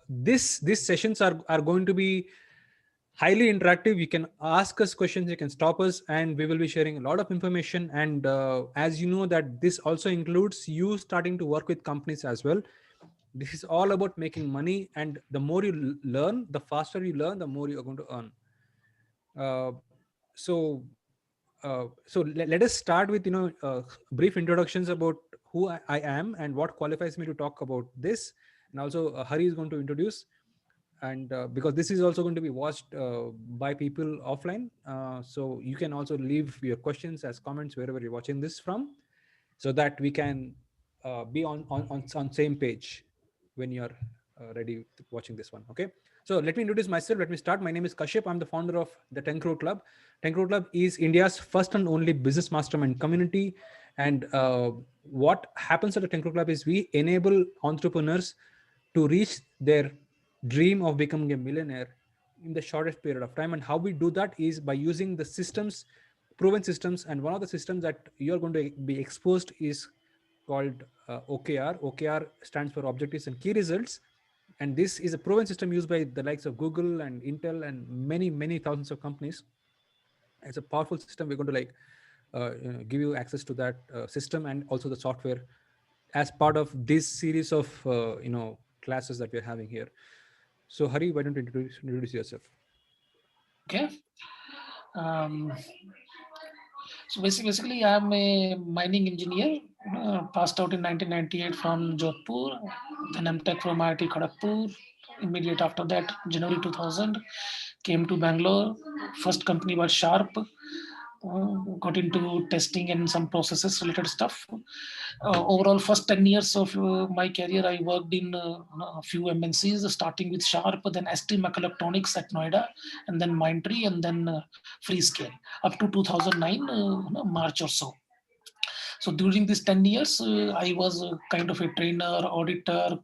these sessions are going to be highly interactive. You can ask us questions, you can stop us, and we will be sharing a lot of information. And as you know that this also includes you starting to work with companies as well. This is all about making money, and the more you learn, the faster you learn, the more you're going to earn. uh, so let us start with brief introductions about who I am and what qualifies me to talk about this. And also Hari is going to introduce, and because this is also going to be watched by people offline, so you can also leave your questions as comments wherever you're watching this from, so that we can be on same page when you're ready watching this one. Okay, so let me introduce myself. Let me start. My name is Kashyap. I'm the founder of the 10 Crore Club. 10 Crore Club is India's first and only business mastermind community. And what happens at the 10 Crore Club is we enable entrepreneurs to reach their dream of becoming a millionaire in the shortest period of time. And how we do that is by using the systems, proven systems. And one of the systems that you're going to be exposed is called OKR. OKR stands for Objectives and Key Results. And this is a proven system used by the likes of Google and Intel and many thousands of companies. It's a powerful system. We're going to give you access to that system and also the software as part of this series of classes that we're having here. So Hari, why don't you introduce yourself? Okay. Um, so basically, I'm a mining engineer. Passed out in 1998 from Jodhpur. Then M.Tech from IIT Kharagpur. Immediate after that, January 2000, came to Bangalore. First company was Sharp. Got into testing and some processes related stuff. Overall, first 10 years of my career, I worked in a few MNCs, starting with Sharp, then ST Electronics at Noida, and then Mindtree, and then Freescale, up to 2009, March or so. So during these 10 years, I was kind of a trainer, auditor,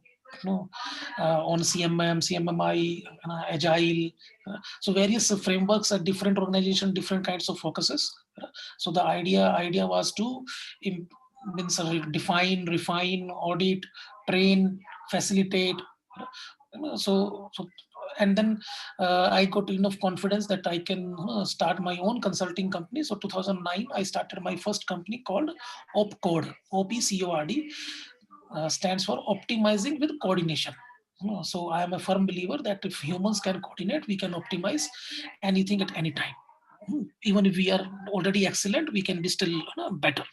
on CMMI, Agile. So various frameworks at different organizations, different kinds of focuses. So the idea was to means define, refine, audit, train, facilitate. So and then I got enough confidence that I can start my own consulting company. So 2009, I started my first company called OPCORD. OPCORD stands for Optimizing with Coordination. So I am a firm believer that if humans can coordinate, we can optimize anything at any time. Even if we are already excellent, we can be still better.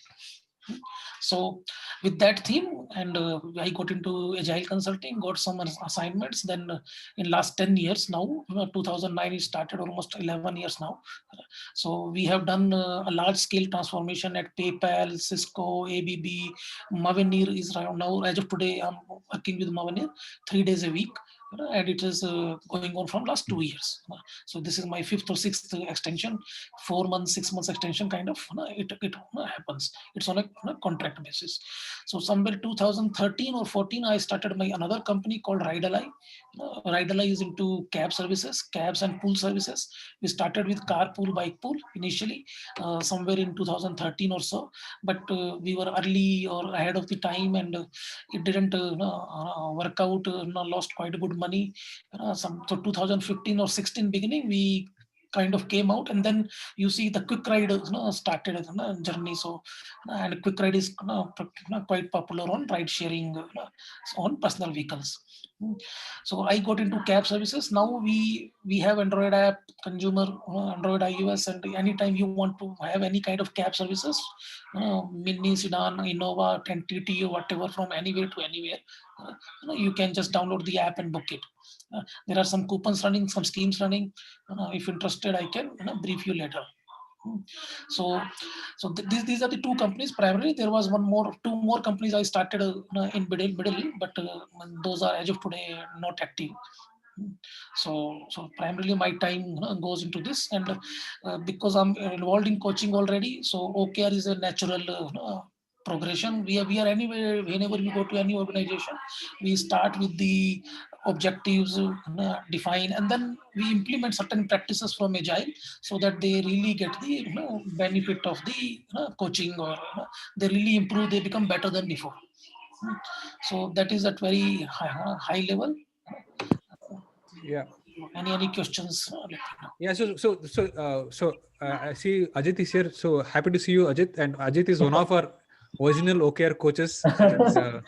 So with that theme, and I got into agile consulting, got some assignments. Then in last 10 years now, 2009 it started, almost 11 years now. So we have done a large scale transformation at PayPal, Cisco, ABB. Mavenir is around now. As of today, I'm working with Mavenir 3 days a week, and it is going on from last 2 years. So this is my fifth or sixth extension, 4 months, 6 months extension kind of. It happens. It's on a contract basis. So somewhere 2013 or 14, I started my another company called RideAlly. RideAlly is into cab services, cabs and pool services. We started with carpool, bike pool initially, somewhere in 2013 or so, but we were early or ahead of the time, and it didn't work out. Lost quite a good money. So 2015 or 16 beginning, we kind of came out, and then you see the quick ride started as a journey. So and quick ride is quite popular on ride sharing on personal vehicles. So I got into cab services. Now we have Android app, consumer, Android iOS, and anytime you want to have any kind of cab services, mini, sedan, Innova, 10TT, or whatever, from anywhere to anywhere, you can just download the app and book it. There are some coupons running, some schemes running. If interested, I can brief you later. So, these are the two companies primarily. There was two more companies I started in middle, but those are as of today not active. So primarily my time goes into this, and because I'm involved in coaching already, so OKR is a natural progression. We are anywhere, whenever we go to any organization, we start with the objectives, define, and then we implement certain practices from agile, so that they really get the benefit of the coaching, or they really improve, they become better than before. So that is at very high level. Yeah. Any questions? Let me know. Yeah. I see Ajit is here. So happy to see you, Ajit. And Ajit is one of our original OKR coaches. And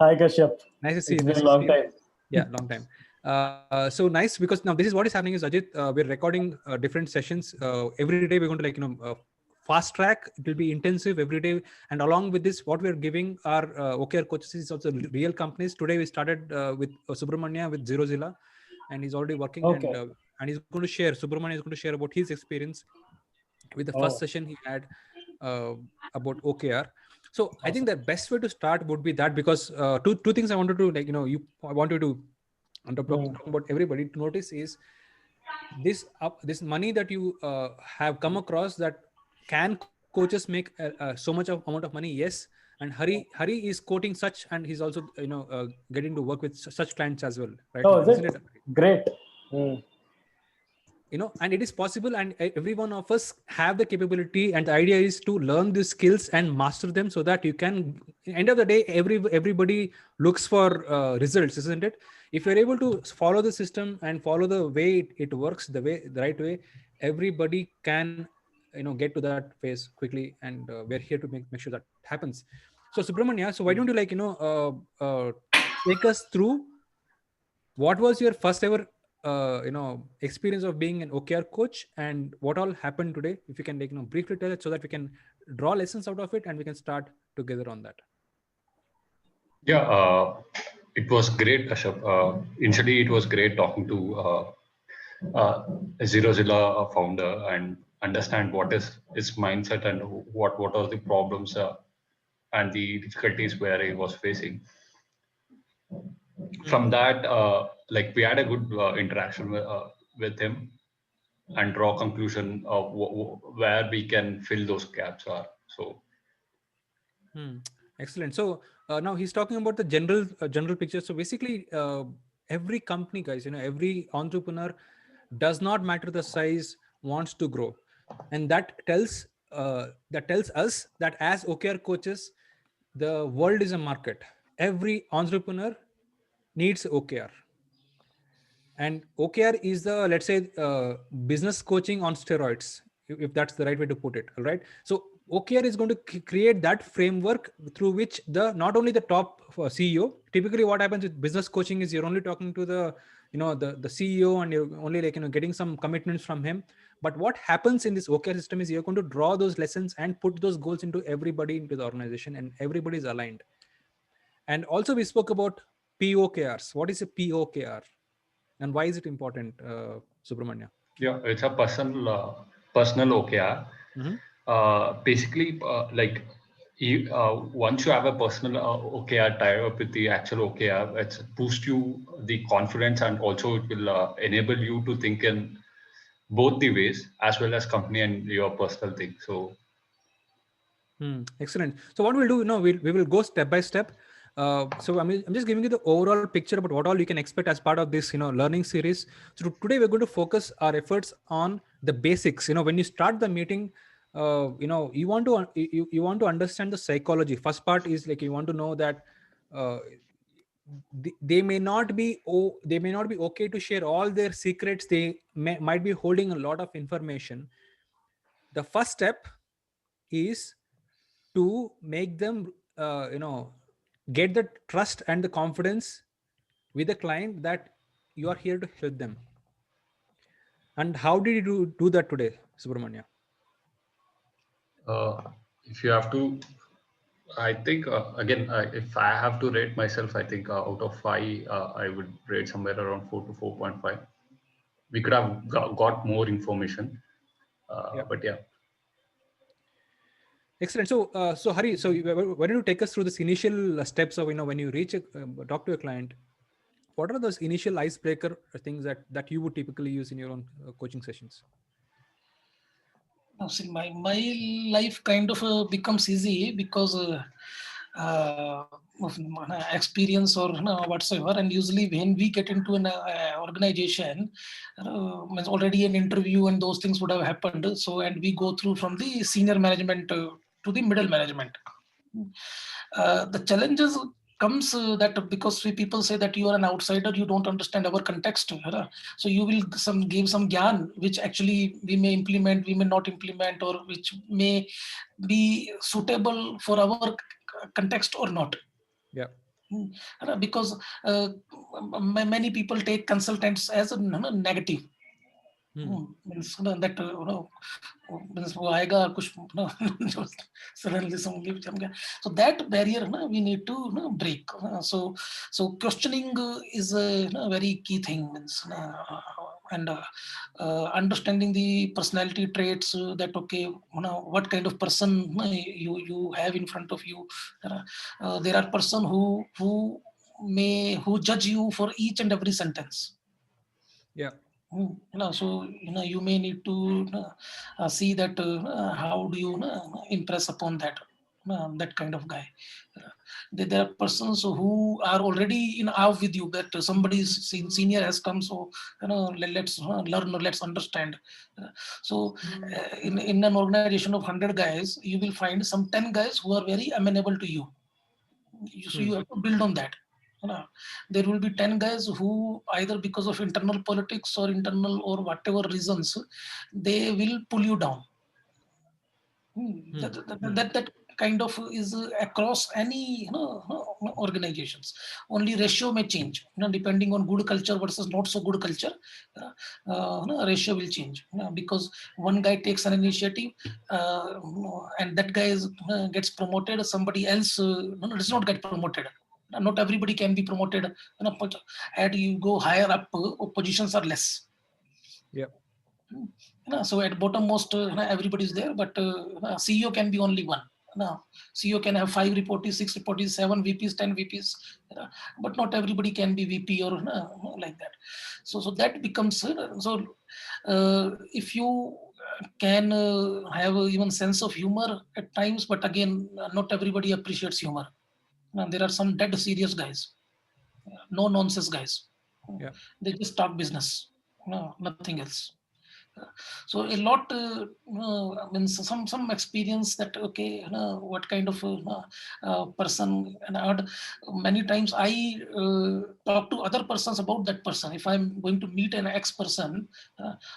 Hi, Kashyap. nice to see you. It's Nice been a to see long you. time. Yeah, long time. So nice, because now this is what is happening is, Ajit, we're recording different sessions every day. We're going to fast track. It will be intensive every day, and along with this, what we're giving our OKR coaches is also real companies. Today we started with Subramanya with Zero Zilla, and he's already working. Okay. And he's going to share. Subramanya is going to share about his experience with the first Oh, session he had uh, about OKR. So I think awesome. the best way to start would be that, because two things I wanted to I wanted to talk about everybody to notice is this money that you have come across, that can coaches make so much of amount of money? Yes. And Hari is quoting such, and he's also getting to work with such clients as well right Oh, now, is isn't it? it? Great. Mm. And it is possible, and every one of us have the capability, and the idea is to learn these skills and master them, so that you can, end of the day, everybody looks for results, isn't it? If you're able to follow the system and follow the way it works, the right way, everybody can get to that phase quickly, and we're here to make sure that happens. So Subramanya, so why don't you take us through what was your first ever experience of being an OKR coach, and what all happened today? If you can briefly tell it, so that we can draw lessons out of it, and we can start together on that. Yeah, it was great, Kashyap. Initially, it was great talking to Zero Zilla founder and understand what is his mindset and what are the problems and the difficulties where he was facing. From that, like we had a good interaction with him and draw conclusion of where we can fill those gaps are. So Excellent. So now he's talking about the general picture. So basically, every company, guys, every entrepreneur, does not matter the size, wants to grow, and that tells us that as OKR coaches, the world is a market. Every entrepreneur needs OKR, and OKR is the, let's say, business coaching on steroids, if that's the right way to put it. All right. So OKR is going to create that framework through which not only the top CEO. Typically, what happens with business coaching is you're only talking to the CEO, and you're only getting some commitments from him. But what happens in this OKR system is you're going to draw those lessons and put those goals into everybody into the organization, and everybody is aligned. And also we spoke about POKRs. What is a POKR? And why is it important, Subramanya? yeah, it's a personal OKR. Mm-hmm. Basically, once you have a personal OKR tie up with the actual OKR, it's boost you the confidence, and also it will enable you to think in both the ways, as well as company and your personal thing. So Excellent. So what we'll do, we will go step by step. So I'm just giving you the overall picture about what all you can expect as part of this, learning series. So today we're going to focus our efforts on the basics. When you start the meeting, you want to you want to understand the psychology. First part is like, you want to know that uh, they may not be okay to share all their secrets. They might be holding a lot of information. The first step is to make them get the trust and the confidence with the client that you are here to help them. And how did you do that today, Subramanya? uh, if you have to, I think again, if I have to rate myself, I think out of 5, I would rate somewhere around 4 to 4.5. We could have got more information, Yeah. but yeah. Excellent. So Hari, so why don't you take us through this initial steps of, when you talk to a client, what are those initial icebreaker things that you would typically use in your own coaching sessions? Now, see, my life kind of becomes easy because of experience or whatsoever. And usually, when we get into an organization, means already an interview and those things would have happened. So, and we go through from the senior management to the middle management. The challenges comes that because people say that you are an outsider, you don't understand our context. So you will give some gyan, which actually we may implement, we may not implement, or which may be suitable for our context or not. Yeah. Because many people take consultants as a negative. Means that means वो आएगा कुछ suddenly somebody जम गया. So that barrier we need to break. So questioning is a very key thing. Means and understanding the personality traits that okay, what kind of person you have in front of you. There are person who judge you for each and every sentence. Yeah. So you may need to see that how do you impress upon that kind of guy. There are persons who are already in awe with you, that somebody senior has come, so let's learn or let's understand. So in an organization of 100 guys, you will find some 10 guys who are very amenable to you. So you have to build on that. There will be 10 guys who either because of internal politics or internal or whatever reasons, they will pull you down. That kind of is across any organizations. Only ratio may change, depending on good culture versus not so good culture. Ratio will change because one guy takes an initiative and that guy gets promoted, somebody else does not get promoted. Not everybody can be promoted. But as you go higher up, positions are less. Yeah. So at bottommost, everybody is there, but CEO can be only one. CEO can have 5 reportees, 6 reportees, 7 VPs, 10 VPs, but not everybody can be VP or like that. So that becomes so. If you can have even sense of humor at times, but again, not everybody appreciates humor. There are some dead serious guys, no nonsense guys. Yeah. They just talk business, nothing else. So a lot means some experience that okay, what kind of person, and many times I talk to other persons about that person. If I'm going to meet an ex person,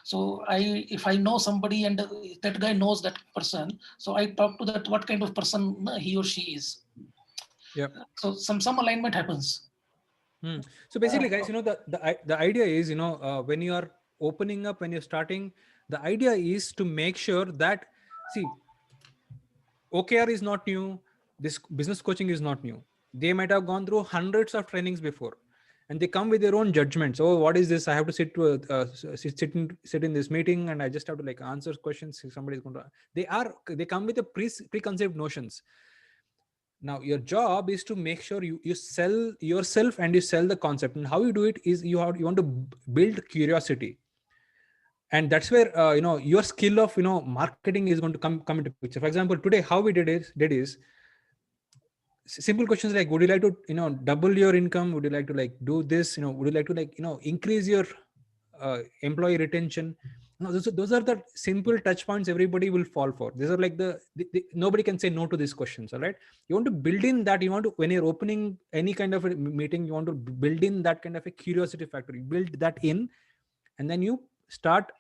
so if I know somebody and that guy knows that person, so I talk to that what kind of person he or she is. Yeah. So some alignment happens. So basically, guys, the idea is, when you are opening up, when you're starting, the idea is to make sure that, see, OKR is not new. This business coaching is not new. They might have gone through hundreds of trainings before, and they come with their own judgments. Oh, what is this? I have to sit in this meeting, and I just have to like answer questions. Somebody's going to. They come with the preconceived notions. Now your job is to make sure you sell yourself and you sell the concept. And how you do it is you want to build curiosity. And that's where your skill of marketing is going to come into picture. For example, today how we did is simple questions like, would you like to double your income? Would you like to like do this? Would you like to like increase your employee retention? Those are the simple touch points everybody will fall for. These are like the nobody can say no to these questions. All right, you want to build in that. You want to, when you're opening any kind of a meeting, you want to build in that kind of a curiosity factor. You build that in, and then you start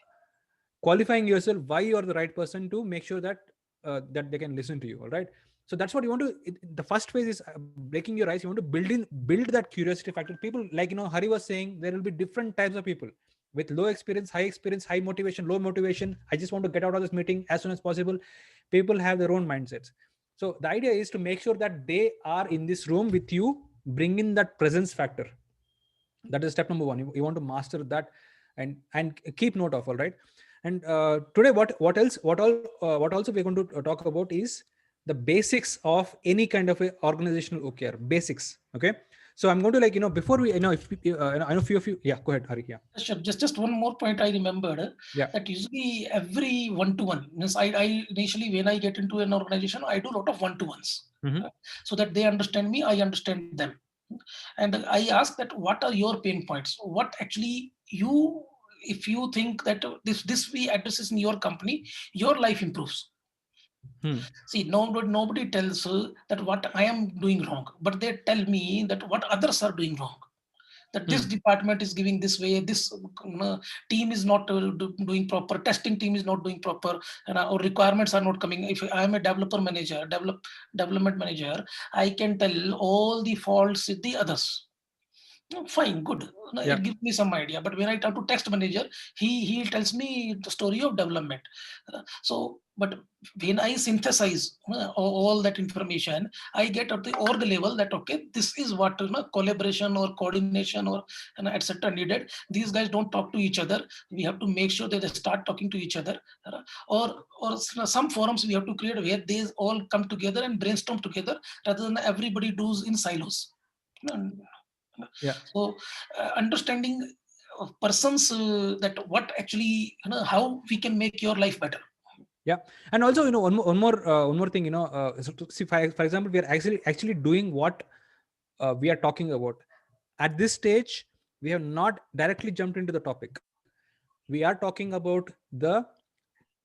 qualifying yourself why you are the right person to make sure that that they can listen to you. All right, so that's what you want to. The first phase is breaking your ice. You want to build that curiosity factor. People, like Hari was saying, there will be different types of people with low experience, high motivation, low motivation. I just want to get out of this meeting as soon as possible. People have their own mindsets. So the idea is to make sure that they are in this room with you, bring in that presence factor. That is step number one. You want to master that and keep note of. All right. And today, what else? What also we're going to talk about is the basics of any kind of a organizational OKR. Basics. Okay. So I'm going to before we, if I know few of you. Yeah, go ahead, Hari. Yeah. Sure. Just one more point I remembered. Yeah. That usually every one-to-one means I initially when I get into an organization, I do a lot of one-to-ones so that they understand me, I understand them, and I ask that what are your pain points? What actually if you think that this we addresses in your company, your life improves. See, nobody tells that what I am doing wrong, but they tell me that what others are doing wrong. That this department is giving this way, this team is not doing proper, testing team is not doing proper, or requirements are not coming. If I am a development manager, I can tell all the faults with the others. Fine, good. It gives me some idea. But when I talk to test manager, he tells me the story of development. But when I synthesize all that information, I get at the org level that okay, this is what collaboration or coordination or etc. needed. These guys don't talk to each other. We have to make sure that they start talking to each other. Or some forums we have to create where they all come together and brainstorm together rather than everybody does in silos. So understanding persons that what actually how we can make your life better. And also one more thing, so see, for example, we are actually doing what we are talking about. At this stage, we have not directly jumped into the topic. We are talking about the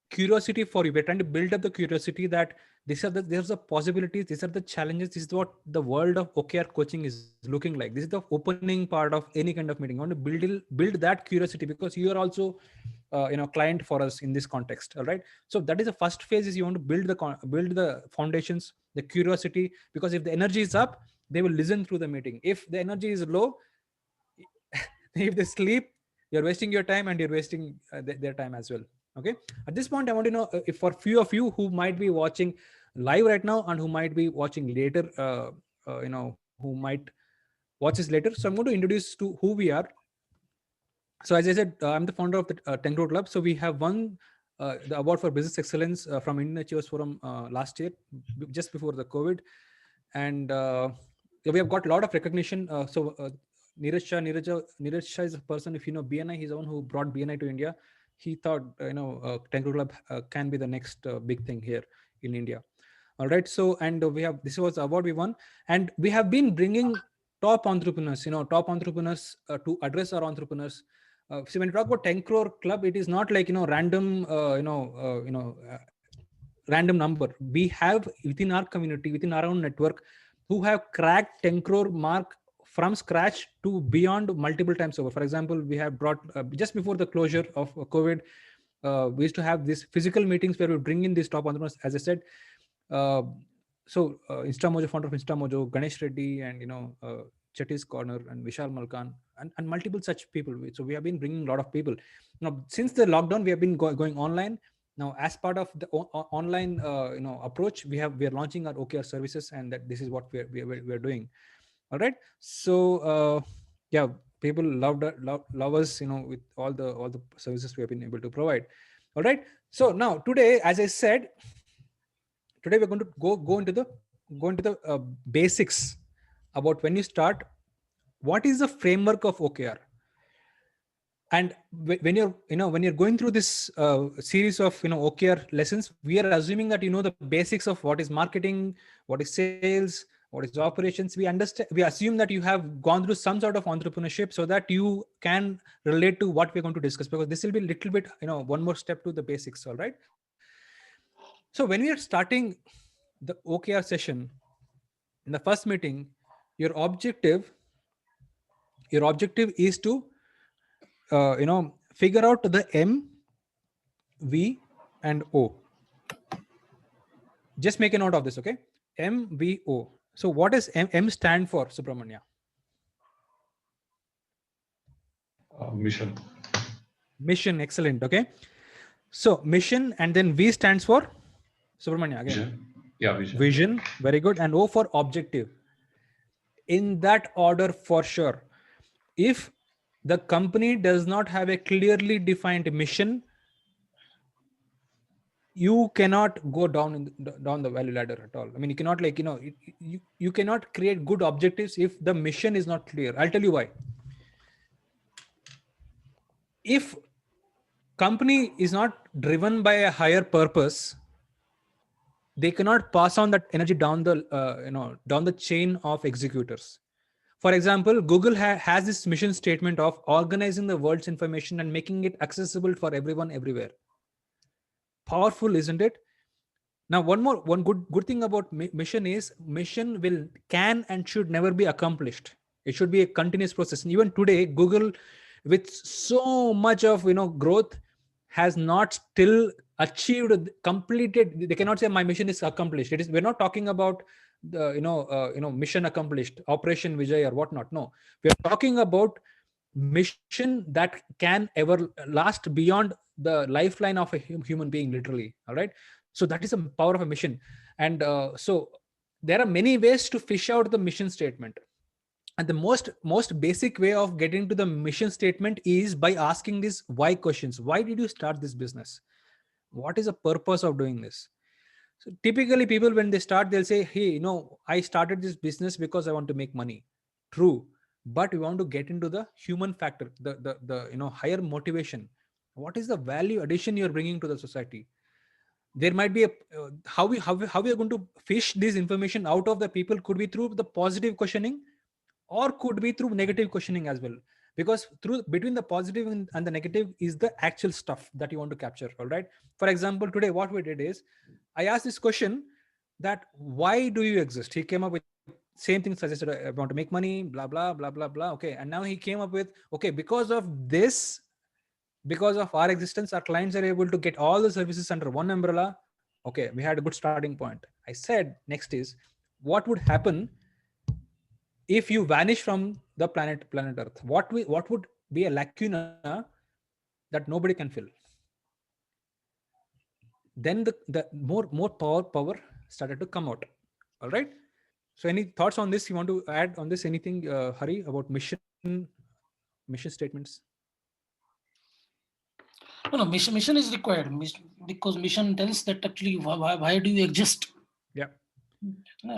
curiosity for you. We're trying to build up the curiosity that there's the possibilities, these are the challenges, this is what the world of OKR coaching is looking like. This is the opening part of any kind of meeting. I want to build that curiosity because you are also client for us in this context. All right, so that is the first phase, is you want to build the foundations, the curiosity, because if the energy is up, they will listen through the meeting. If the energy is low, if they sleep, you're wasting your time and you're wasting their time as well. Okay, at this point I want to know if for few of you who might be watching live right now and who might be watching later, who might watch this later, so I'm going to introduce to who we are. So as I said, I'm the founder of the 10 Crore Club. So we have won the award for business excellence from Indian Achievers Forum last year, just before the COVID. And we have got a lot of recognition. Neeraj Shah is a person, if you know BNI, he's the one who brought BNI to India. He thought, 10 Crore Club can be the next big thing here in India. All right. So, and this was the award we won. And we have been bringing top entrepreneurs, to address our entrepreneurs. So when you talk about 10 Crore Club, it is not like, random, random number. We have within our community, within our own network, who have cracked 10 crore mark from scratch to beyond multiple times over. For example, we have brought just before the closure of COVID, we used to have these physical meetings where we bring in these top entrepreneurs, as I said. InstaMojo, founder of InstaMojo, Ganesh Reddy, and Chetty's Corner, and Vishal Malkan, and multiple such people. So we have been bringing a lot of people. Now, since the lockdown, we have been going online. Now, as part of the online approach, we are launching our OKR services, and that this is what we're doing. All right. So people love us, with all the services we have been able to provide. All right. So now today, as I said, today we're going to go into the basics about when you start. What is the framework of OKR? And when you're going through this series of OKR lessons, we are assuming that the basics of what is marketing, what is sales, what is operations. We assume that you have gone through some sort of entrepreneurship so that you can relate to what we're going to discuss, because this will be a little bit one more step to the basics. All right. So when we are starting the OKR session in the first meeting, your objective is to figure out the M, V, and O. Just make a note of this, okay? M, V, O. So what does M stand for, Subramanya? Mission. Mission, excellent. Okay. So mission, and then V stands for Subramanya again. Vision. Yeah, vision. Vision, very good. And O for objective. In that order, for sure. If the company does not have a clearly defined mission, you cannot go down the value ladder at all. I mean, you cannot you cannot create good objectives if the mission is not clear. I'll tell you why. If company is not driven by a higher purpose, they cannot pass on that energy down the chain of executors. For example, Google has this mission statement of organizing the world's information and making it accessible for everyone everywhere. Powerful, isn't it? Now, one good thing about mission is mission can and should never be accomplished. It should be a continuous process. And even today, Google, with so much of growth, has not still achieved, completed. They cannot say my mission is accomplished. We're not talking about the mission accomplished, Operation Vijay or whatnot. No, we're talking about mission that can ever last beyond the lifeline of a human being, literally. All right. So that is the power of a mission. And so there are many ways to fish out the mission statement. And the most basic way of getting to the mission statement is by asking these why questions. Why did you start this business? What is the purpose of doing this? So typically people, when they start, they'll say, hey, I started this business because I want to make money. True. But we want to get into the human factor, the higher motivation. What is the value addition you're bringing to the society? There might be how we are going to fish this information out of the people could be through the positive questioning, or could be through negative questioning as well, because between the positive and the negative is the actual stuff that you want to capture. All right. For example, today what we did is I asked this question, that why do you exist? He came up with same thing, suggested I want to make money, blah blah blah blah blah. Okay. And now he came up with, okay, because of this, because of our existence, our clients are able to get all the services under one umbrella. Okay, we had a good starting point. I said, next is, what would happen if you vanish from the planet Earth? What would be a lacuna that nobody can fill? Then the more power started to come out. All right. So any thoughts on this? You want to add on this anything, Hari, about mission statements? No, mission is required, because mission tells that actually why do you exist. Yeah.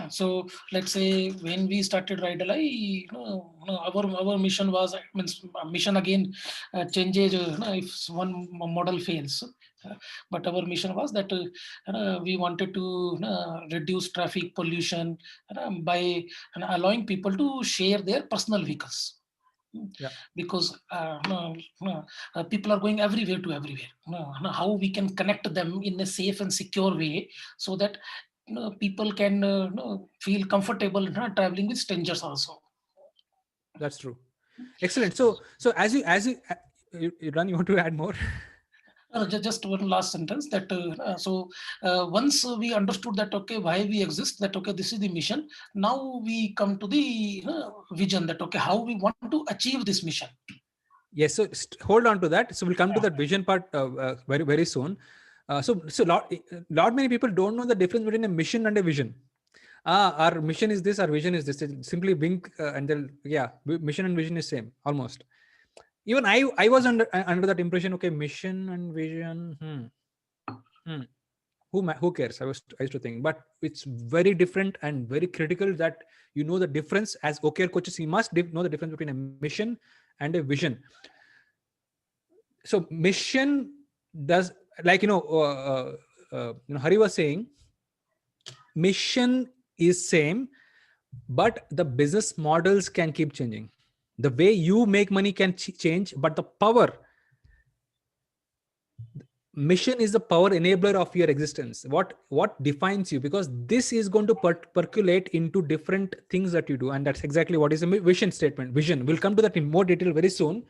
So let's say when we started RideAlly, our mission was, mission again changes if one model fails. But our mission was that we wanted to reduce traffic pollution by allowing people to share their personal vehicles. Yeah. Because people are going everywhere to everywhere. How we can connect them in a safe and secure way, so that people can feel comfortable traveling with strangers also. That's true. Excellent. So as you Ran, you want to add more? Just one last sentence, that once we understood that, okay, why we exist, that okay, this is the mission. Now we come to the vision, that okay, how we want to achieve this mission. Yes. So hold on to that. So we'll come to that vision part very very soon. So lot many people don't know the difference between a mission and a vision. Our mission is this, our vision is this. They simply wink and they'll, mission and vision is same almost. Even I was under that impression. Okay, mission and vision. Who cares? I used to think, but it's very different and very critical that you know the difference. As OKR coaches, you must know the difference between a mission and a vision. So mission does, like Hari was saying, mission is same, but the business models can keep changing. The way you make money can change, but the power, mission is the power enabler of your existence. What defines you, because this is going to percolate into different things that you do, and that's exactly what is a vision statement. Vision, we'll come to that in more detail very soon.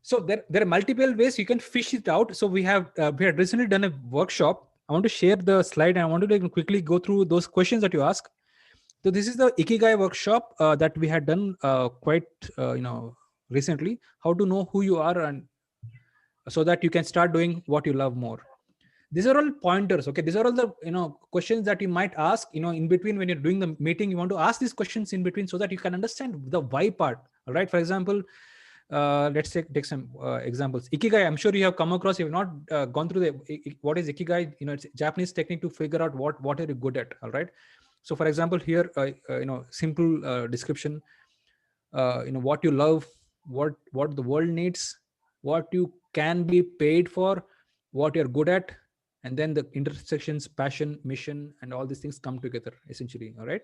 So there are multiple ways you can fish it out. So we had recently done a workshop. I want to share the slide and I want to quickly go through those questions that you ask. So this is the Ikigai workshop that we had done quite recently. How to know who you are, and so that you can start doing what you love more. These are all pointers. Okay, these are all the questions that you might ask in between when you're doing the meeting. You want to ask these questions in between so that you can understand the why part. All right. For example, let's take some examples. Ikigai, I'm sure you have come across. You have not gone through what is Ikigai. It's a Japanese technique to figure out what are you good at. All right. So for example, here simple description. What you love, what the world needs, what you can be paid for, what you're good at, and then the intersections, passion, mission, and all these things come together essentially. All right.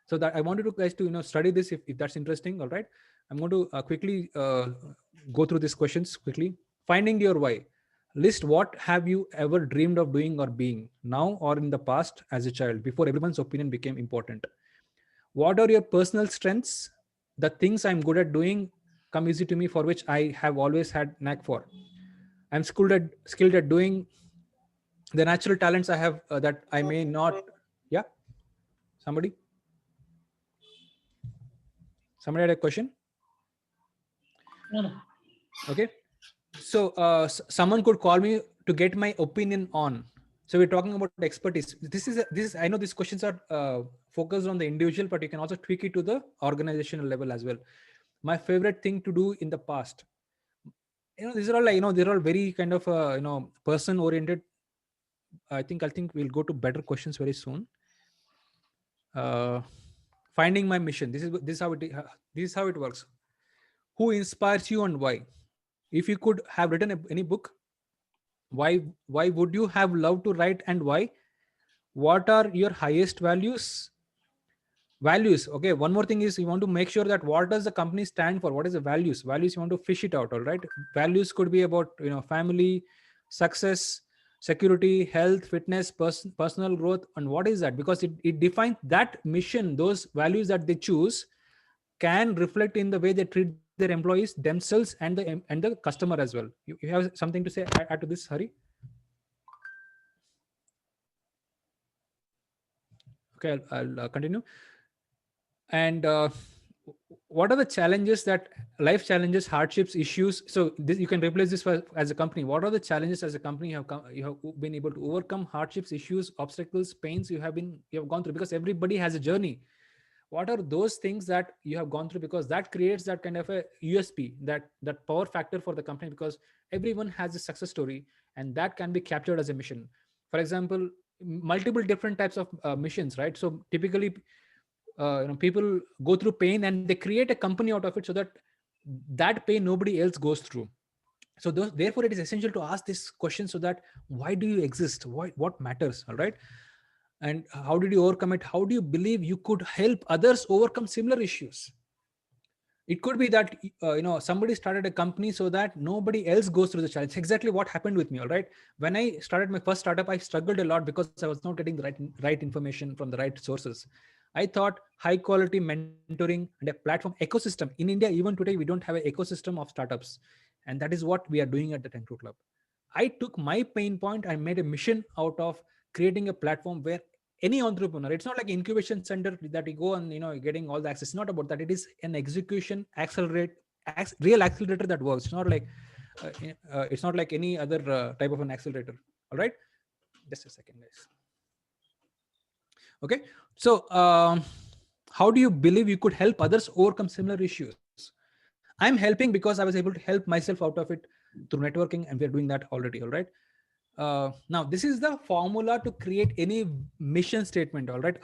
So that I wanted you guys to study this if that's interesting. All right. I'm going to quickly go through these questions quickly. Finding your why. List what have you ever dreamed of doing or being now or in the past as a child before everyone's opinion became important. What are your personal strengths? The things I'm good at doing come easy to me, for which I have always had knack for. I'm skilled at doing the natural talents I have that I may not. Yeah, somebody had a question. No, no. Okay, so someone could call me to get my opinion on. So we're talking about expertise. This is I know these questions are focused on the individual, but you can also tweak it to the organizational level as well. My favorite thing to do in the past, these are all like, they're all very kind of person oriented. I think we'll go to better questions very soon. uh, Finding my mission. This is how it works. Who inspires you and why? If you could have written any book, why would you have loved to write, and why? What are your highest values? Okay, one more thing is, you want to make sure that what does the company stand for, what is the values you want to fish it out. All right, values could be about family, success, security, health, fitness, personal growth. And what is that? Because it defines that mission. Those values that they choose can reflect in the way they treat their employees, themselves, and the customer as well. You have something to say, add to this, Hari? Okay, I'll continue. And what are the challenges, that life challenges, hardships, issues? So this, you can replace this as a company. What are the challenges as a company you have been able to overcome? Hardships, issues, obstacles, pains you have gone through, because everybody has a journey. What are those things that you have gone through? Because that creates that kind of a USP, that power factor for the company, because everyone has a success story, and that can be captured as a mission. For example, multiple different types of missions, right? So typically people go through pain and they create a company out of it, so that pain nobody else goes through. So therefore it is essential to ask this question, so that why do you exist, what matters? All right, and how did you overcome it? How do you believe you could help others overcome similar issues? It could be that somebody started a company so that nobody else goes through the challenge. Exactly what happened with me. All right, when I started my first startup, I struggled a lot because I was not getting the right information from the right sources. I thought high quality mentoring and a platform ecosystem. In India, even today, we don't have an ecosystem of startups, and that is what we are doing at the 10 Crore Club. I took my pain point, I made a mission out of creating a platform where any entrepreneur, it's not like incubation center that you go and getting all the access. It's not about that. It is an execution real accelerator that works. It's not like any other type of an accelerator. All right, just a second, guys. Okay, so how do you believe you could help others overcome similar issues? I'm helping because I was able to help myself out of it through networking, and we're doing that already. All right, now this is the formula to create any mission statement. All right,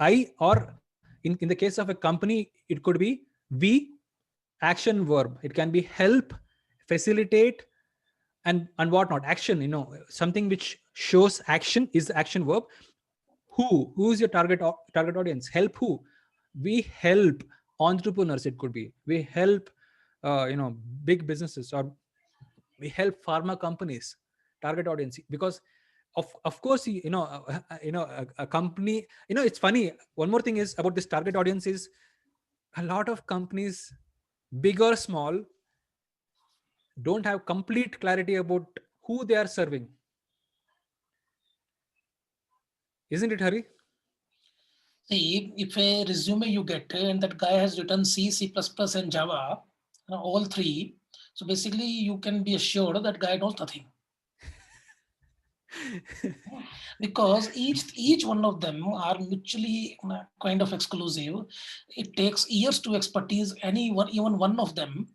in the case of a company, it could be we, action, verb. It can be help, facilitate, and whatnot. Action, something which shows action is the action verb. Who is your target audience? Help who? We help entrepreneurs. It could be we help big businesses, or we help pharma companies. Target audience, because of course a company, it's funny. One more thing is about this target audience is, a lot of companies, big or small, don't have complete clarity about who they are serving. Isn't it, Hari? See, if a resume you get and that guy has written C, C++, and Java, all three, so basically you can be assured that guy knows nothing. Because each one of them are mutually kind of exclusive. It takes years to expertise even one of them.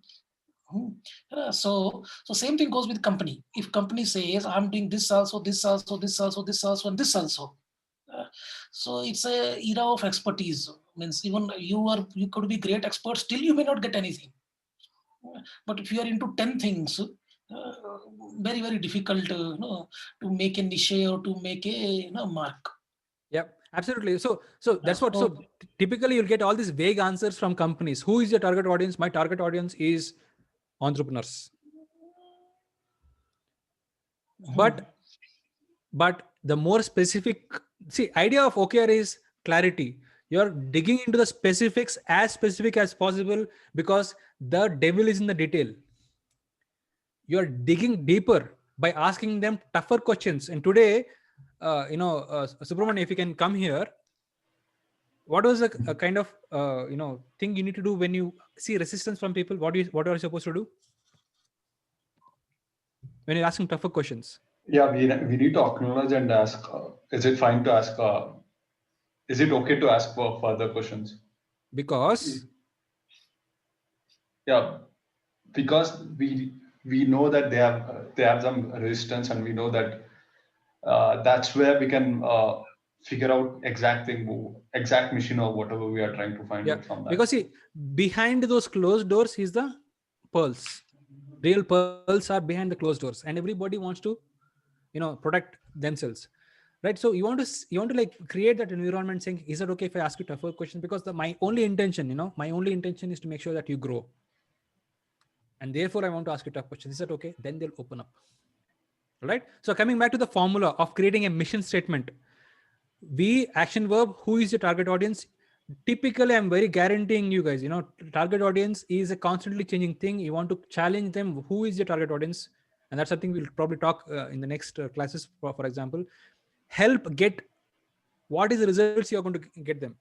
So same thing goes with company. If company says I'm doing this also, this also, this also, this also, and this also. So it's a era of expertise. Means even you could be great expert, still you may not get anything. But if you are into 10 things, very, very difficult to make a niche or to make a mark. Yep, absolutely. So that's what. So typically, you'll get all these vague answers from companies. Who is your target audience? My target audience is entrepreneurs. But the more specific, idea of OKR is clarity. You're digging into the specifics as specific as possible, because the devil is in the detail. You're digging deeper by asking them tougher questions. And today, Subramanian, if you can come here, what was a kind of thing you need to do when you see resistance from people? What are you supposed to do when you're asking tougher questions? Yeah, we need to acknowledge and ask, is it fine to ask, is it okay to ask for further questions? Because we know that they have some resistance, and we know that that's where we can figure out exact mission or whatever we are trying to find out from that. Because behind those closed doors is the pearls. Real pearls are behind the closed doors, and everybody wants to protect themselves, right? So you want to like create that environment, saying, is it okay if I ask you tougher questions? Because my only intention is to make sure that you grow, and therefore I want to ask you tough questions. Is that okay? Then they'll open up. All right. So coming back to the formula of creating a mission statement, action verb, who is your target audience? Typically, I'm very guaranteeing you guys, target audience is a constantly changing thing. You want to challenge them. Who is your target audience? And that's something we'll probably talk in the next classes. For example, help get, what is the results you're going to get them?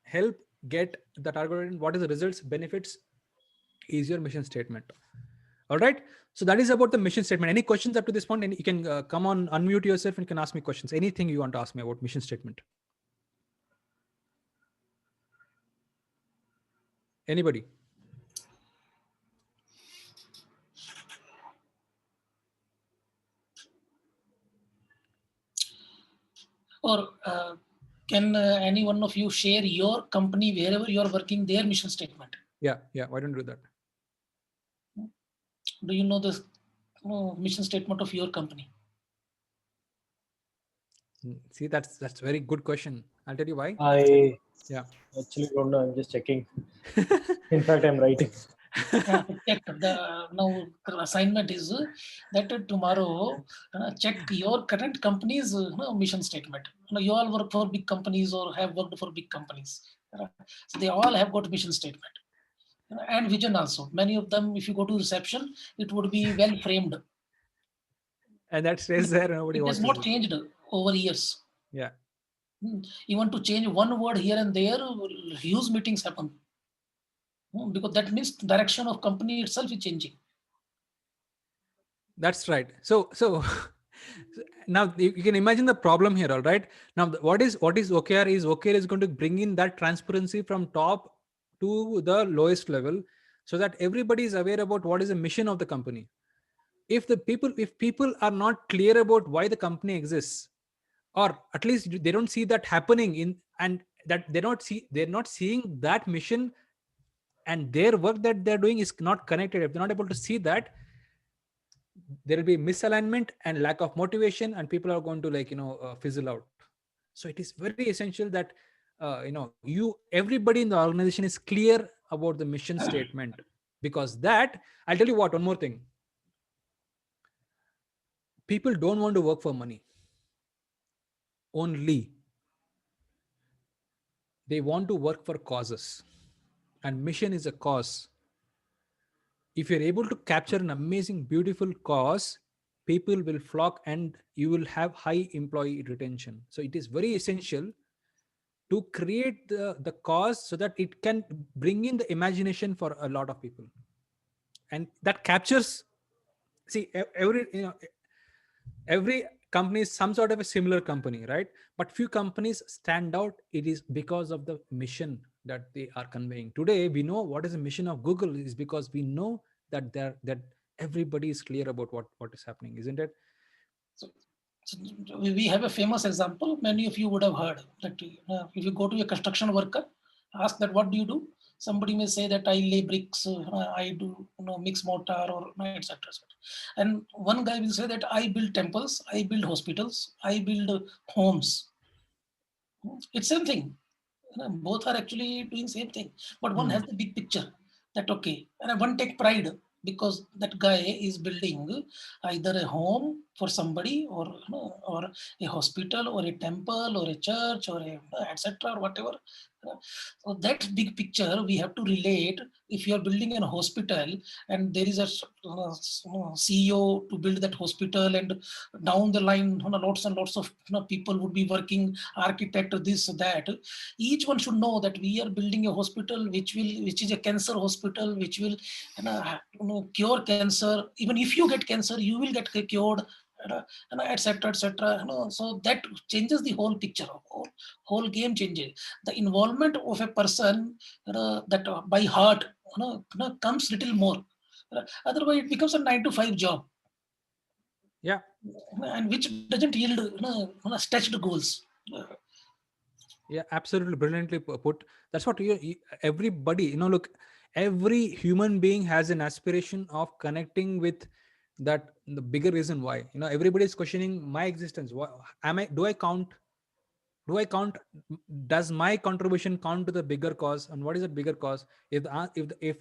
Help get the target audience. What is the results, benefits, is your mission statement. All right. So that is about the mission statement. Any questions up to this point? And you can come on, unmute yourself, and you can ask me questions. Anything you want to ask me about mission statement. Anybody? Or can any one of you share your company, wherever you are working, their mission statement? Yeah. Why don't you do that? Do you know the mission statement of your company? See, that's a very good question. I'll tell you why. I actually don't know. I'm just checking. In fact, I'm writing. Check now the assignment is that tomorrow check your current company's mission statement. You all work for big companies or have worked for big companies. So they all have got mission statement. And vision also. Many of them, if you go to reception, it would be well framed. And that stays there. Nobody it has not changed over years. Yeah. You want to change one word here and there, huge meetings happen. Because that means direction of company itself is changing. That's right. So now you can imagine the problem here. All right. Now what is OKR is? OKR is going to bring in that transparency from top to the lowest level, so that everybody is aware about what is the mission of the company. If people are not clear about why the company exists, or at least they don't see that happening in, and that they're not seeing that mission, and their work that they're doing is not connected. If they're not able to see that, there will be misalignment and lack of motivation, and people are going to fizzle out. So it is very essential that everybody in the organization is clear about the mission statement, because that, I'll tell you what, one more thing. People don't want to work for money only. They want to work for causes, and mission is a cause. If you're able to capture an amazing, beautiful cause, people will flock and you will have high employee retention. So it is very essential to create the cause, so that it can bring in the imagination for a lot of people. And that captures, every company is some sort of a similar company, right? But few companies stand out. It is because of the mission that they are conveying. Today, we know what is the mission of Google is because we know that everybody is clear about what is happening, isn't it? So we have a famous example. Many of you would have heard that if you go to a construction worker, ask that what do you do? Somebody may say that I lay bricks, I do mix mortar, or etc. And one guy will say that I build temples, I build hospitals, I build homes. It's same thing. Both are actually doing same thing, but one has the big picture that okay, and one take pride because that guy is building either a home for somebody, or or a hospital, or a temple, or a church, or a etc., or whatever. So that big picture we have to relate. If you are building a hospital and there is a CEO to build that hospital, and down the line lots and lots of people would be working, architect, this, that. Each one should know that we are building a hospital which is a cancer hospital, which will cure cancer. Even if you get cancer, you will get cured, etc., etc. So that changes the whole picture. Whole game changes. The involvement of a person that by heart comes little more. Otherwise, it becomes a 9 to 5 job. Yeah. And which doesn't yield stretched goals. Yeah, absolutely brilliantly put. That's what everybody, look, every human being has an aspiration of connecting with that, the bigger reason why. Everybody is questioning my existence. Do I count? Does my contribution count to the bigger cause? And what is that bigger cause? If the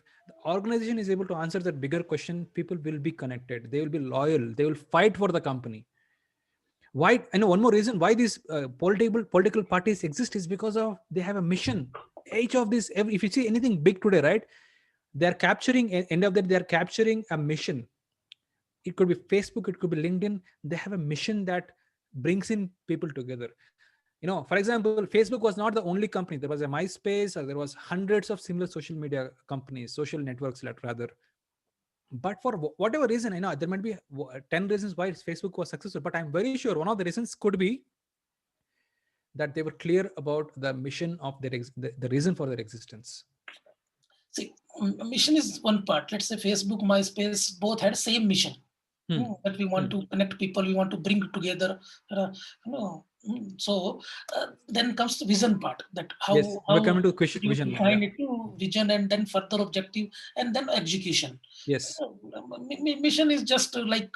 organization is able to answer that bigger question, people will be connected. They will be loyal. They will fight for the company. Why? I know one more reason why these political parties exist is because of they have a mission. Each of these, if you see anything big today, right? They're capturing, end of that, they're capturing a mission. It could be Facebook, it could be LinkedIn. They have a mission that brings in people together. For example, Facebook was not the only company. There was a MySpace, or there was hundreds of similar social media companies, social networks rather. But for whatever reason, there might be 10 reasons why Facebook was successful, but I'm very sure one of the reasons could be that they were clear about the mission of the reason for their existence. See, mission is one part. Let's say Facebook, MySpace, both had same mission. That we want to connect people, we want to bring together. So then comes the vision part. That how we're coming to vision, it to vision, and then further objective, and then execution. Yes. Mission is just like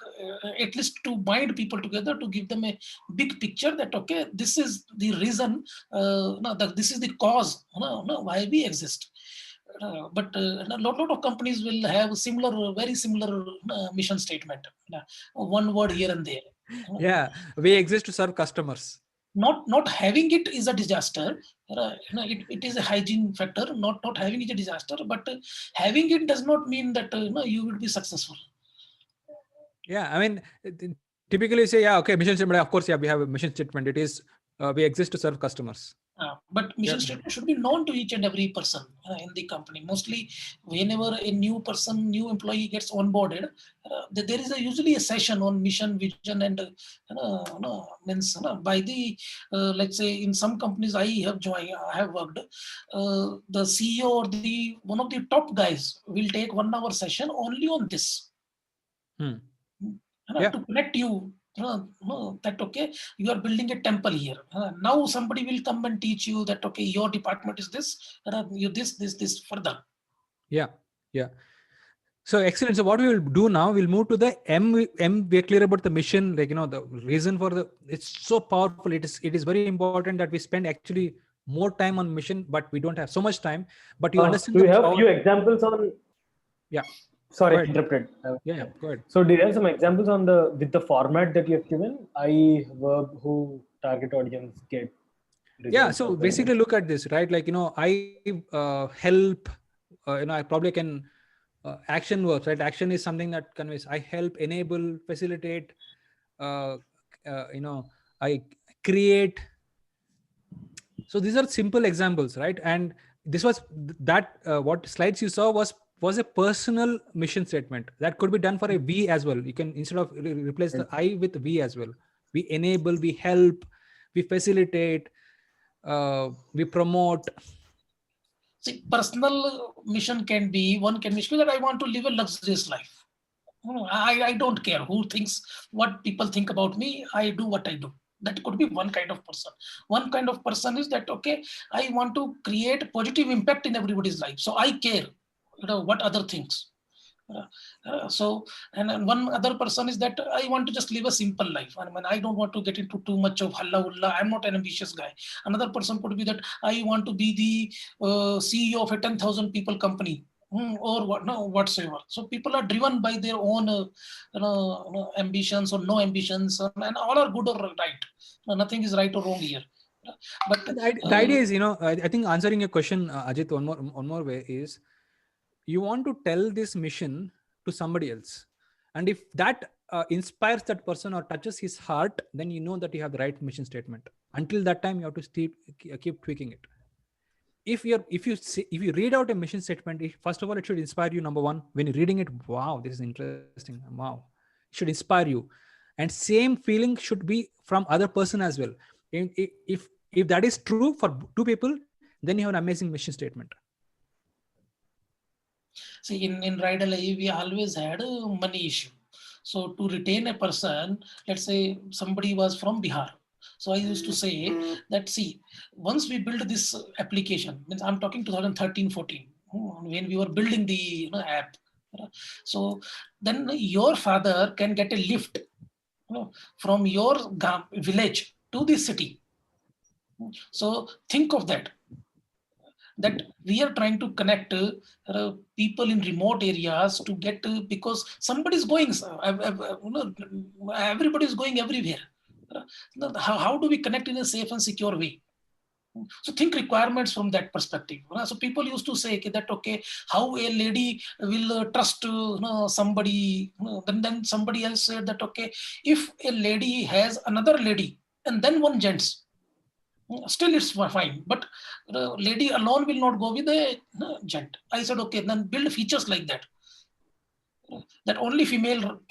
at least to bind people together, to give them a big picture that okay, this is the reason, this is the cause, why we exist. But a lot of companies will have very similar mission statement. One word here and there. Yeah, we exist to serve customers. Not having it is a disaster. It is a hygiene factor. Not having it is a disaster, but having it does not mean that you will be successful. Yeah, I mean, typically you say, yeah, okay, mission statement. Of course, yeah, we have a mission statement. It is we exist to serve customers. But mission statement should be known to each and every person in the company. Mostly, whenever a new employee gets onboarded, there is usually a session on mission, vision, and means by the let's say in some companies I have worked, the CEO or one of the top guys will take 1 hour session only on this. To connect you. That okay, you are building a temple here. Now somebody will come and teach you that okay, your department is this, you this further. Yeah. So excellent. So what we will do now, we'll move to the M. We're clear about the mission, like the reason for it's so powerful. It is very important that we spend actually more time on mission, but we don't have so much time. But you understand. Do you have few examples on? Yeah. Sorry, interrupted. Yeah, go ahead. So do you have some examples on with the format that you have given? I, verb, who, target audience, get. Yeah. So basically look at this, right? Like, I help, I probably can, action verbs, right? Action is something that conveys, I help, enable, facilitate, I create. So these are simple examples, right? And this was that, what slides you saw was a personal mission statement that could be done for a we as well. You can, instead of replace the I with we as well. We enable, we help, we facilitate, we promote. See, personal mission can be that I want to live a luxurious life. I don't care who thinks, what people think about me. I do what I do. That could be one kind of person. One kind of person is that okay, I want to create positive impact in everybody's life. So I care, what other things. So, and one other person is that I want to just live a simple life. I mean, I don't want to get into too much of halla ulla. I'm not an ambitious guy. Another person could be that I want to be the CEO of a 10,000 people company. or what, no, whatsoever. So people are driven by their own ambitions or no ambitions, and all are good or right. Nothing is right or wrong here. But the idea is, I think answering your question, Ajit, one more way is, you want to tell this mission to somebody else, and if that inspires that person or touches his heart, then you know that you have the right mission statement. Until that time, you have to keep tweaking it. If you read out a mission statement, first of all, it should inspire you. Number one, when you're reading it, wow, this is interesting. Wow, it should inspire you, and same feeling should be from other person as well. If that is true for two people, then you have an amazing mission statement. See, in RideAlly, we always had a money issue. So to retain a person, let's say somebody was from Bihar. So I used to say that, see, once we build this application, means I'm talking 2013-14, when we were building the app. So then your father can get a lift from your village to the city. So think of that we are trying to connect people in remote areas to get because somebody is going, everybody is going everywhere. How do we connect in a safe and secure way? So think requirements from that perspective. So people used to say that, okay, how a lady will trust somebody. Then somebody else said that, okay, if a lady has another lady and then one gents, still it's fine, but the lady alone will not go with a gent. I said, okay, then build features like that, that only female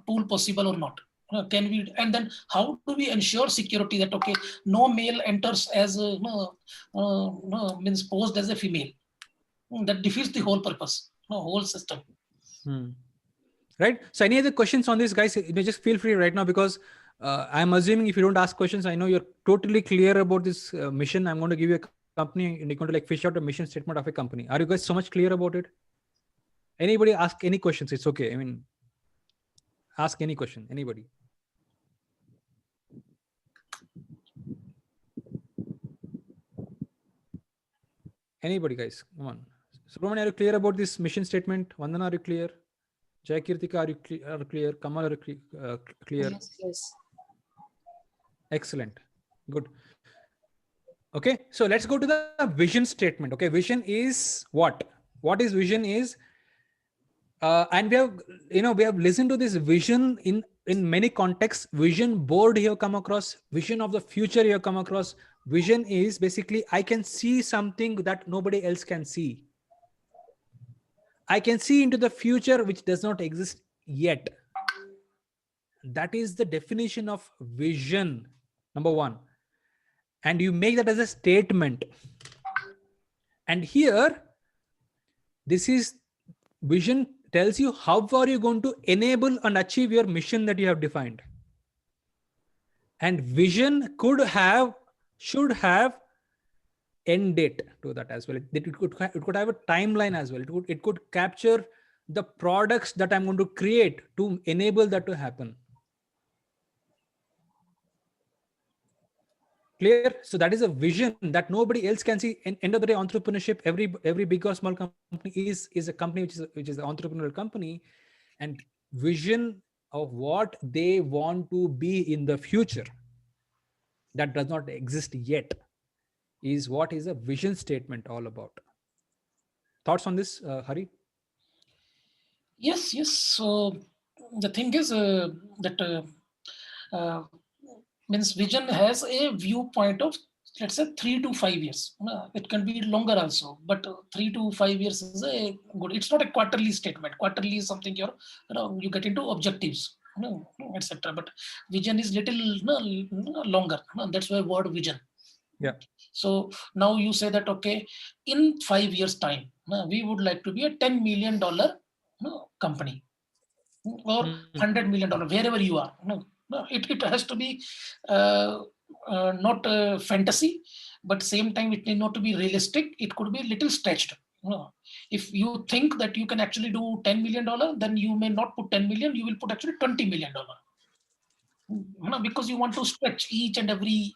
pool possible or not. Can we, and then how do we ensure security that, okay, no male enters as means posed as a female? That defeats the whole purpose, whole system. Right. So any other questions on this, guys? Just feel free right now, because I'm assuming if you don't ask questions, I know you're totally clear about this mission. I'm going to give you a company and you're going to fish out a mission statement of a company. Are you guys so much clear about it? Anybody ask any questions? It's okay. I mean, ask any question, anybody. Anybody, guys, come on. Subramani, are you clear about this mission statement? Vandana, are you clear? Jai Kirtika, are you clear? Kamal, are you clear? Yes. Excellent. Good. Okay, so let's go to the vision statement. Okay, vision is what? What is vision is, and we have listened to this vision in many contexts. Vision board you have come across, vision of the future you have come across. Vision is basically, I can see something that nobody else can see. I can see into the future which does not exist yet. That is the definition of vision, number one. And you make that as a statement. And here, this is vision tells you how are you going to enable and achieve your mission that you have defined. And vision should have end date to that as well. It could have a timeline as well. It could capture the products that I'm going to create to enable that to happen. Clear? So that is a vision that nobody else can see. In end of the day, entrepreneurship, every big or small company is a company which is an entrepreneurial company, and vision of what they want to be in the future that does not exist yet is what is a vision statement all about. Thoughts on this, Hari? Yes. So the thing is that means vision has a viewpoint of, let's say, 3 to 5 years. It can be longer also, but 3 to 5 years is a good. It's not a quarterly statement. Quarterly is something you get into objectives, etc. But vision is little longer. That's why word vision. Yeah. So now you say that, okay, in 5 years time, we would like to be a $10 million company, or $100 million, wherever you are. It has to be not fantasy, but same time it need not to be realistic. It could be a little stretched. If you think that you can actually do $10 million, then you may not put 10 million, you will put actually $20 million. Because you want to stretch each and every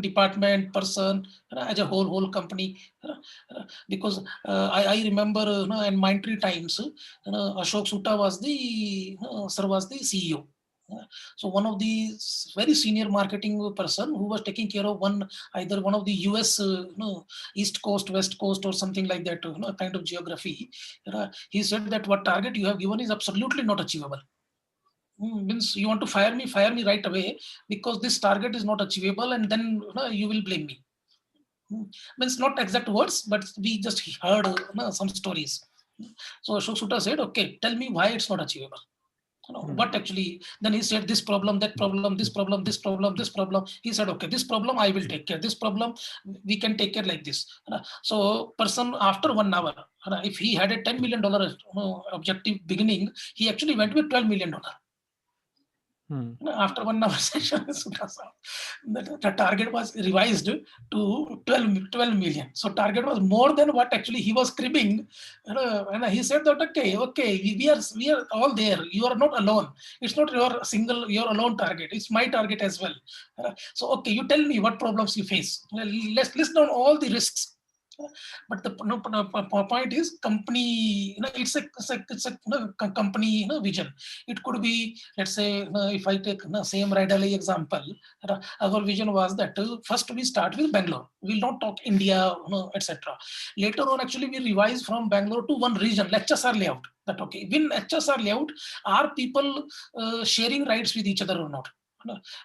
department, person, as a whole company. Because I remember in Mindtree times, Ashok Sutta was the sir was the CEO. So one of the very senior marketing person who was taking care of either one of the US East Coast, West Coast, or something like that, kind of geography. He said that what target you have given is absolutely not achievable. Means you want to fire me right away, because this target is not achievable, and then you will blame me. Means not exact words, but we just heard some stories. So Ashok Sutta said, okay, tell me why it's not achievable. What actually, then he said this problem, that problem, this problem, this problem, this problem. He said, okay, this problem I will take care, this problem we can take care like this. So person after 1 hour, if he had a $10 million objective beginning, he actually went with $12 million. After 1 hour session, the target was revised to 12 million. So target was more than what actually he was cribbing. And he said that, okay, we are all there. You are not alone. It's not your alone target. It's my target as well. So, okay, you tell me what problems you face. Let's list down all the risks. But the point is, company, it's a company vision. It could be, let's say, if I take same RideAlly example, our vision was that first we start with Bangalore. We'll not talk India, etc. Later on, actually, we revise from Bangalore to one region, like HSR layout. That okay, when HSR layout, are people sharing rides with each other or not?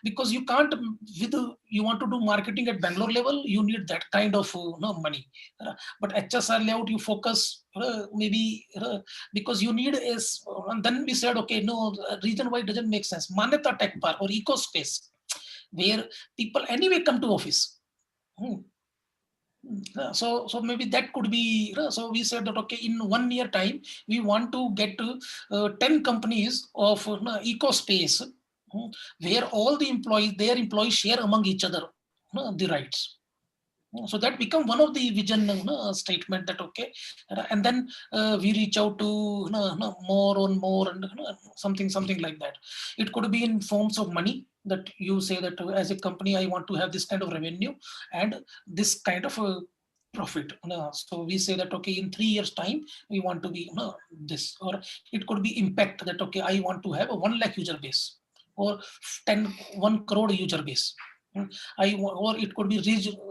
Because you can't, you want to do marketing at Bangalore level, you need that kind of money. But HSR layout, you focus maybe because you need is, and then we said, okay, no, region wide doesn't make sense. Manyata Tech Park or Eco Space, where people anyway come to office. So maybe that could be, so we said that, okay, in 1 year time, we want to get to 10 companies of eco space, where all the employees, their employees share among each other the rights. So that become one of the vision statement that, okay, and then we reach out to more and something like that. It could be in forms of money, that you say that as a company, I want to have this kind of revenue and this kind of profit. So we say that, okay, in 3 years time, we want to be this, or it could be impact, that, okay, I want to have a 1 lakh user base, or 1 crore user base. Or it could be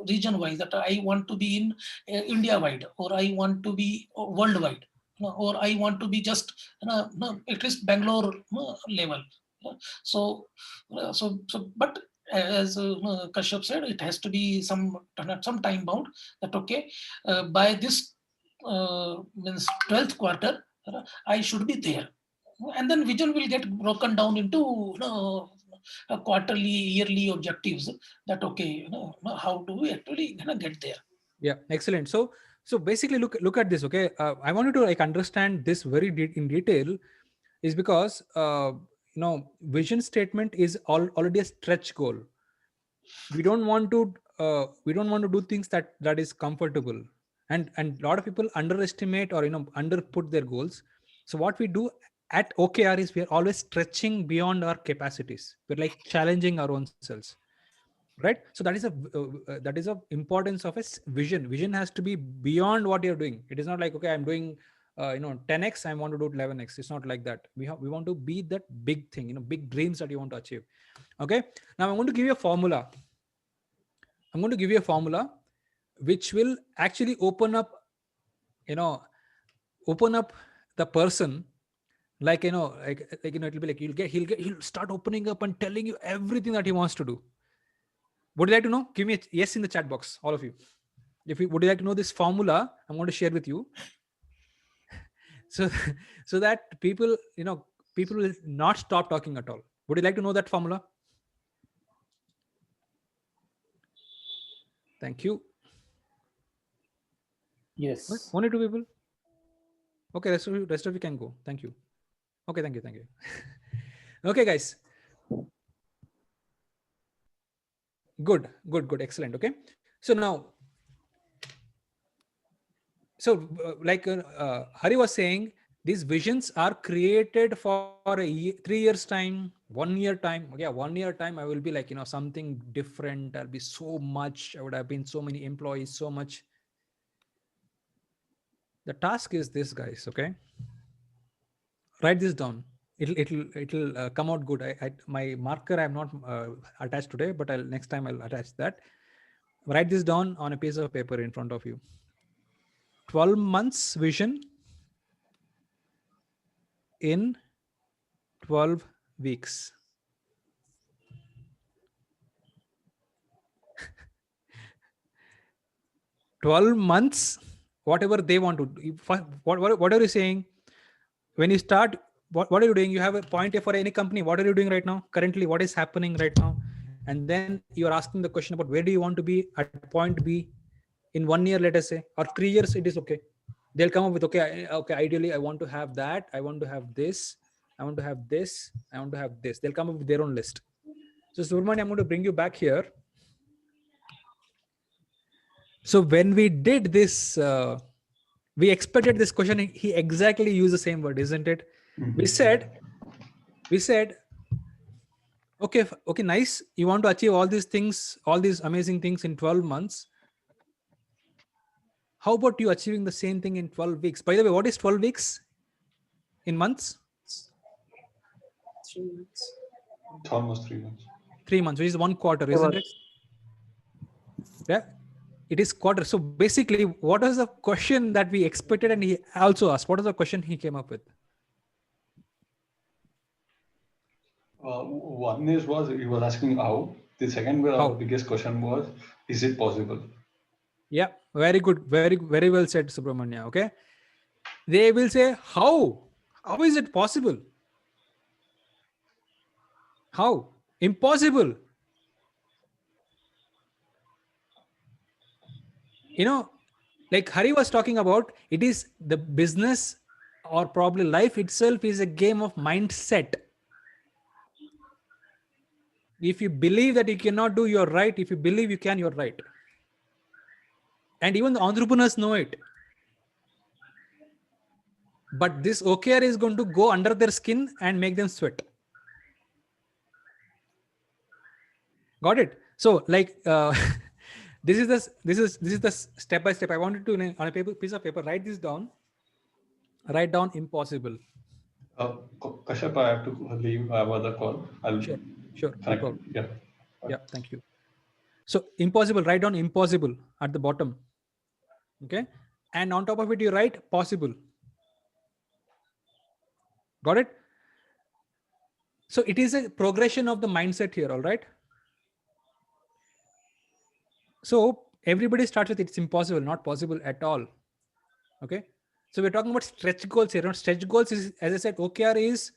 region wise, that I want to be in India wide, or I want to be worldwide, or I want to be just at least Bangalore level. So but as Kashyap said, it has to be some time bound, that okay, by this means 12th quarter, I should be there. And then vision will get broken down into quarterly, yearly objectives, that okay, how do we actually get there. Yeah, excellent. So basically, look at this. Okay, I wanted to understand this very in detail, is because vision statement is already a stretch goal. We don't want to do things that is comfortable, and a lot of people underestimate or underput their goals. So what we do at OKR is we are always stretching beyond our capacities. We're like challenging our own selves, right? So that is a importance of a vision has to be beyond what you're doing. It is not like, okay, I'm doing 10x, I want to do 11x. It's not like that. We want to be that big thing, big dreams that you want to achieve. Okay, now I'm going to give you a formula. Which will actually open up the person, like it'll be like he'll start opening up and telling you everything that he wants to do. Would you like to know? Give me a yes in the chat box, all of you. Would you like to know this formula? I'm going to share with you. So that people will not stop talking at all. Would you like to know that formula? Thank you. Yes. Only 2 people. Okay, rest of you can go. Thank you. Okay, thank you. Okay, guys. Good, excellent. Okay, so now, like Hari was saying, these visions are created for 3 years time, 1 year time, yeah, 1 year time, I will be like, something different. I'll be so much, I would have been so many employees, so much. The task is this, guys, okay? Write this down. It'll come out good. My marker I'm not attached today, but next time I'll attach that. Write this down on a piece of paper in front of you. 12 months vision in 12 weeks. $12 months, whatever they want to do. What are you saying? When you start, what are you doing? You have a point A for any company. What are you doing right now? Currently, what is happening right now? And then you're asking the question about where do you want to be at point B in 1 year, let us say, or 3 years, it is okay. They'll come up with, okay, ideally, I want to have that. I want to have this. I want to have this. I want to have this. They'll come up with their own list. So Subramani, I'm going to bring you back here. So when we did this, we expected this question. He exactly used the same word, isn't it? We said, okay, nice. You want to achieve all these things, all these amazing things in 12 months. How about you achieving the same thing in 12 weeks? By the way, what is 12 weeks in months? 3 months. It's almost 3 months. 3 months, which is 1 quarter, isn't it? Yeah, it is quarter. So basically, what is the question that we expected? And he also asked, what is the question he came up with? One was he was asking how. The second biggest question was, is it possible? Yeah, very good. Very well said, Subramanya. Okay. They will say, how? How is it possible? How? Impossible. Like Hari was talking about, it is the business or probably life itself is a game of mindset. If you believe that you cannot do, you're right. If you believe you can, you're right. And even the entrepreneurs know it. But this OKR is going to go under their skin and make them sweat. Got it? So like, this is the step by step. I wanted to, on a piece of paper, write this down. Write down impossible. Kashyap, I have to leave. I have other call. Sure. No problem. Yeah. Thank you. So impossible, write down impossible at the bottom. Okay. And on top of it, you write possible. Got it? So it is a progression of the mindset here. All right. So everybody starts with it's impossible, not possible at all. Okay. So we're talking about stretch goals here. Stretch goals is, as I said, OKR is,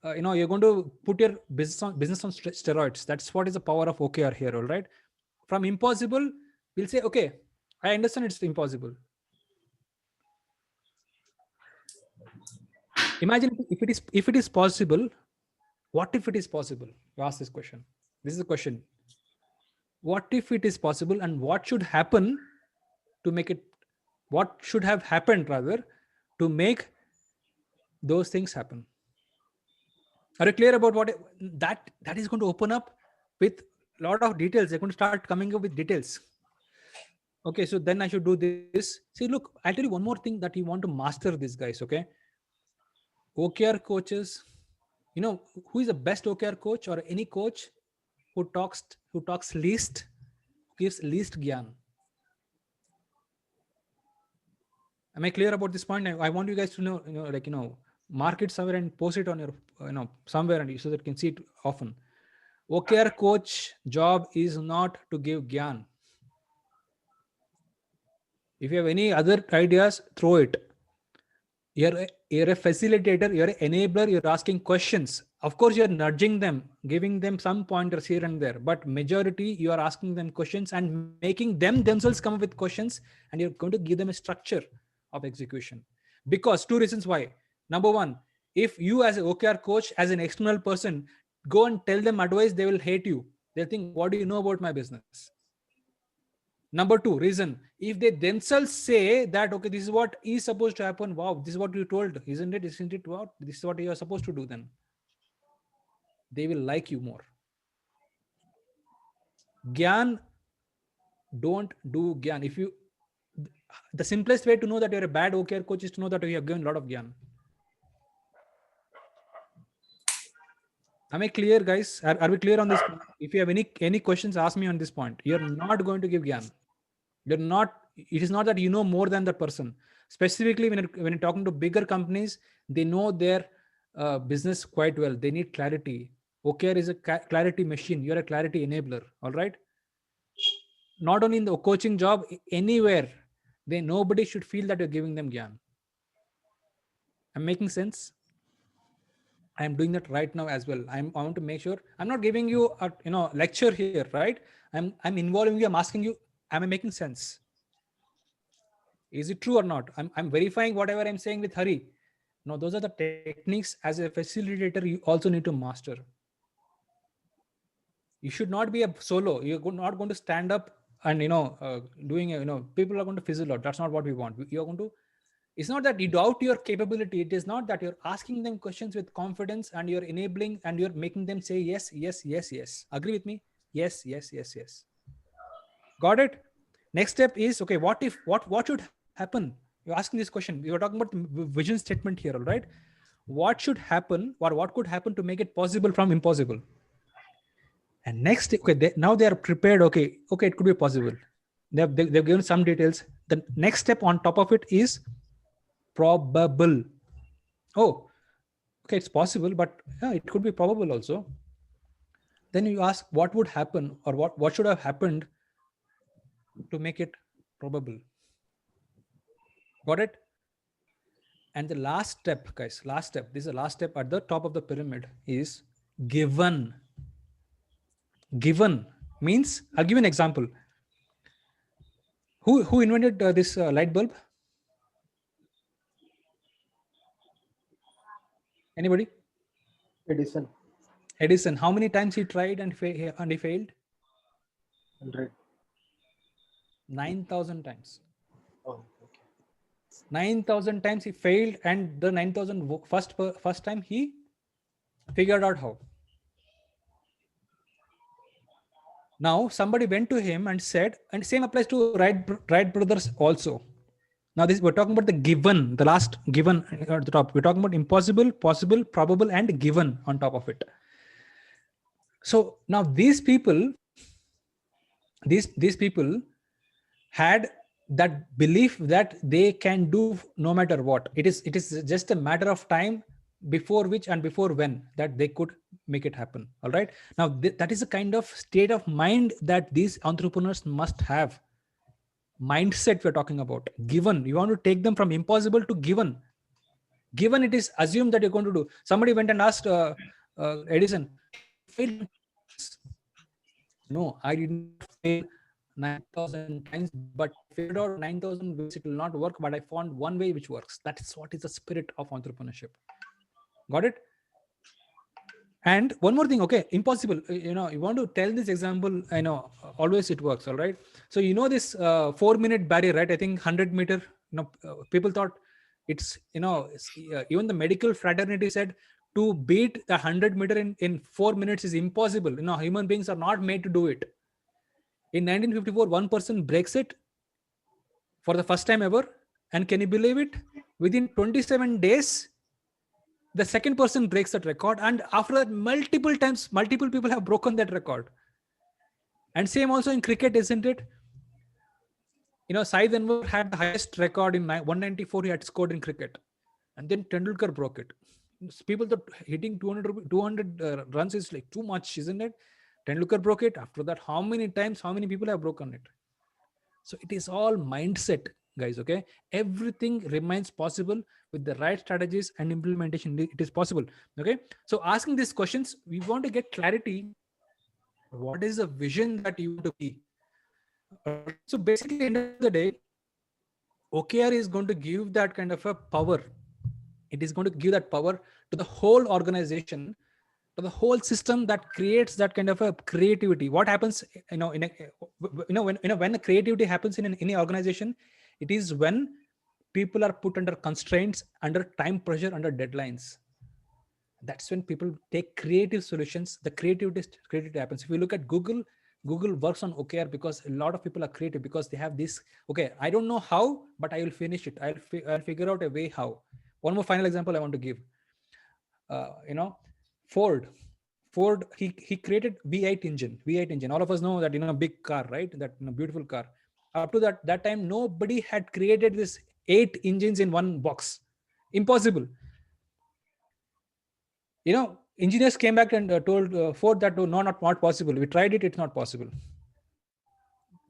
you're going to put your business on steroids. That's what is the power of OKR here. All right. From impossible, we'll say, okay, I understand it's impossible. Imagine if it is possible. What if it is possible? You ask this question. This is the question. What if it is possible, and what should happen to make it? What should have happened rather to make those things happen? Are you clear about what that is going to open up with a lot of details? They're going to start coming up with details. Okay, so then I should do this. See, look, I'll tell you one more thing that you want to master this, guys. Okay, OKR coaches, who is the best OKR coach or any coach who talks least, gives least gyan. Am I clear about this point? I want you guys to know, mark it somewhere and post it on your, somewhere, and so that you can see it often. OKR coach job is not to give gyan. If you have any other ideas, throw it. You're a facilitator, you're an enabler, you're asking questions. Of course, you're nudging them, giving them some pointers here and there, but majority, you are asking them questions and making them themselves come up with questions, and you're going to give them a structure of execution. Because 2 reasons why. Number one, if you as an OKR coach, as an external person, go and tell them advice, they will hate you. They'll think, what do you know about my business? Number 2 reason, if they themselves say that, okay, this is what is supposed to happen. Wow, this is what you told, isn't it? Isn't it? Wow, this is what you are supposed to do then. they will like you more. Gyan, don't do Gyan. If you, the simplest way to know that you're a bad OKR coach is to know that you have given a lot of Gyan. Am I clear, guys? Are we clear on this point? If you have any questions, ask me on this point. You're not going to give Gyan. You're not, it is not that you know more than that person. Specifically when you're talking to bigger companies, they know their business quite well. They need clarity. OKR is a clarity machine. You're a clarity enabler. All right. Not only in the coaching job, anywhere, nobody should feel that you're giving them Gyan. I'm making sense. I'm doing that right now as well. I want to make sure I'm not giving you a lecture here, right? I'm involving you. I'm asking you, am I making sense? Is it true or not? I'm verifying whatever I'm saying with Hari. No, those are the techniques as a facilitator you also need to master. You should not be a solo. You're not going to stand up and doing people are going to fizzle out. That's not what we want. You're going to. It's not that you doubt your capability. It is not that you're asking them questions with confidence and you're enabling and you're making them say yes, yes, yes, yes. Agree with me? Yes, yes, yes, yes. Got it? Next step is, okay, what should happen? You're asking this question. You're talking about the vision statement here, all right? What should happen or what could happen to make it possible from impossible? And next, okay, now they are prepared. Okay, it could be possible. They've given some details. The next step on top of it is probable. Oh, okay, it's possible, but yeah, it could be probable also. Then you ask what would happen or what should have happened to make it probable. Got it? And the last step, guys, this is the last step at the top of the pyramid is given. Given means, I'll give you an example. Who invented this light bulb? Anybody? Edison. How many times he tried and he failed? 100. 9,000 times. Oh, okay. 9,000 times he failed, and the 9,000 first time he figured out how. Now somebody went to him and said, and same applies to Wright brothers also. Now we're talking about the given, the last given at the top. We're talking about impossible, possible, probable, and given on top of it. So now these people had that belief that they can do no matter what. It is just a matter of time before which and before when that they could make it happen. All right. Now that is a kind of state of mind that these entrepreneurs must have. Mindset we're talking about. Given, you want to take them from impossible to given. Given, it is assumed that you're going to do. Somebody went and asked Edison, failed. No, I did not fail 9,000 times, but I figured out 9,000 ways it will not work, but I found one way which works. That's what is the spirit of entrepreneurship. Got it? And one more thing, okay, impossible. You want to tell this example, always it works, all right? So this 4-minute barrier, right? I think 100-meter, people thought it's, even the medical fraternity said to beat the 100-meter in 4 minutes is impossible. Human beings are not made to do it. In 1954, one person breaks it for the first time ever. And can you believe it? Within 27 days, the second person breaks that record. And after that, multiple times, multiple people have broken that record. And same also in cricket, isn't it? Sai Denver had the highest record in 194 he had scored in cricket. And then Tendulkar broke it. People thought hitting 200 runs is like too much, isn't it? Tendulkar broke it. After that, how many times, how many people have broken it? So it is all mindset, guys, okay? Everything remains possible with the right strategies and implementation. It is possible, okay? So asking these questions, we want to get clarity. What is the vision that you want to be? So basically, at the end of the day, OKR is going to give that kind of a power. It is going to give that power to the whole organization, to the whole system that creates that kind of a creativity. What happens, when the creativity happens in any organization, it is when people are put under constraints, under time pressure, under deadlines. That's when people take creative solutions. The creativity happens. If you look at Google works on OKR because a lot of people are creative, because they have this, okay, I don't know how, but I will finish it. I'll figure out a way how. One more final example I want to give. Ford, he created V8 engine. All of us know that, big car, right? That beautiful car. Up to that time, nobody had created this 8 engines in one box. Impossible. Engineers came back and told Ford that, no, not possible. We tried it. It's not possible.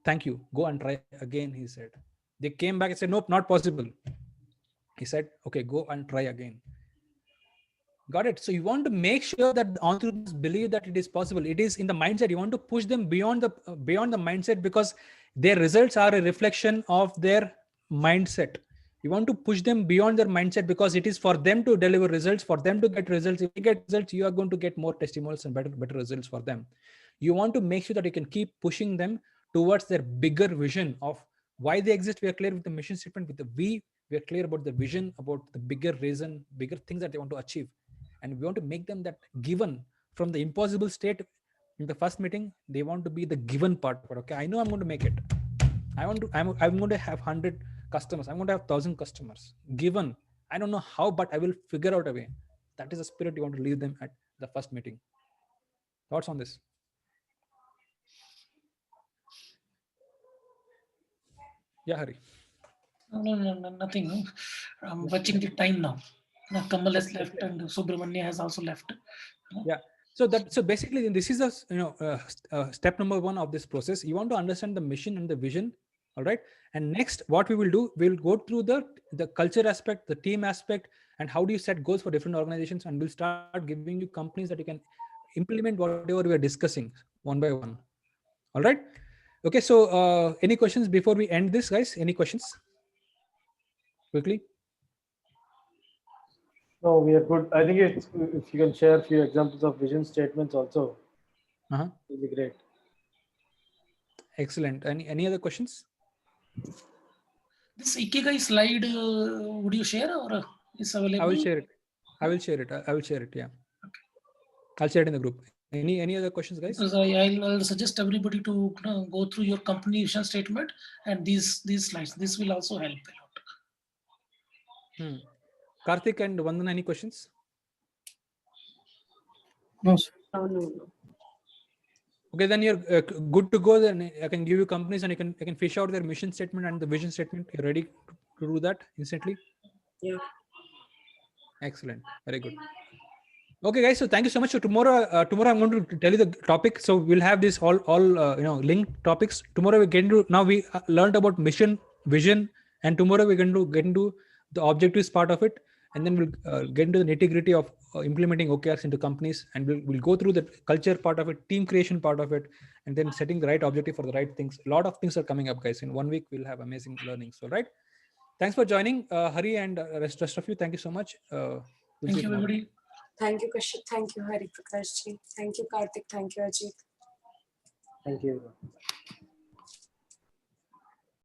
Thank you. Go and try again, he said. They came back and said, nope, not possible. He said, okay, go and try again. Got it? So you want to make sure that the entrepreneurs believe that it is possible. It is in the mindset. You want to push them beyond the mindset, because their results are a reflection of their mindset. You want to push them beyond their mindset, because it is for them to deliver results, for them to get results. If you get results, you are going to get more testimonials and better results for them. You want to make sure that you can keep pushing them towards their bigger vision of why they exist. We are clear with the mission statement. With the we are clear about the vision, about the bigger reason, bigger things that they want to achieve. And we want to make them that given from the impossible state. In the first meeting, they want to be the given part. Okay, I know I'm going to make it. I'm going to have 100 customers. I'm going to have 1,000 customers. Given, I don't know how, but I will figure out a way. That is the spirit you want to leave them at the first meeting. Thoughts on this? Yeah, Hari. No, nothing. I'm watching the time now. Kamal has left and Subramanya has also left. Yeah. So basically, this is step number 1 of this process. You want to understand the mission and the vision. All right. And next, what we will do, we'll go through the culture aspect, the team aspect, and how do you set goals for different organizations. And we'll start giving you companies that you can implement whatever we are discussing one by one. All right. Okay. So any questions before we end this, guys? Any questions? Quickly. No, we are good. I think if you can share a few examples of vision statements also, it will be great. Excellent. Any other questions? This Ikigai slide, would you share or is available? I will share it. I will share it. Yeah. Okay. I'll share it in the group. Any other questions, guys? Because I'll suggest everybody to go through your company vision statement and these slides. This will also help a lot. Karthik and Vandana, any questions? No, sir. No. Okay, then you're good to go. Then I can give you companies and I can fish out their mission statement and the vision statement. You're ready to do that instantly? Yeah. Excellent. Very good. Okay, guys. So thank you so much. So tomorrow I'm going to tell you the topic. So we'll have this all linked topics. Tomorrow we get into, now we learned about mission, vision, and tomorrow we're going to get into the objectives part of it. And then we'll get into the nitty-gritty of implementing OKRs into companies, and we'll go through the culture part of it, team creation part of it, and then setting the right objective for the right things. A lot of things are coming up, guys. In 1 week, we'll have amazing learnings. All right. Thanks for joining, Hari and rest of you. Thank you so much. Thank you, everybody. Thank you, Kashyap. Thank you, Hariprakash ji. Thank you, Karthik. Thank you, Ajit. Thank you.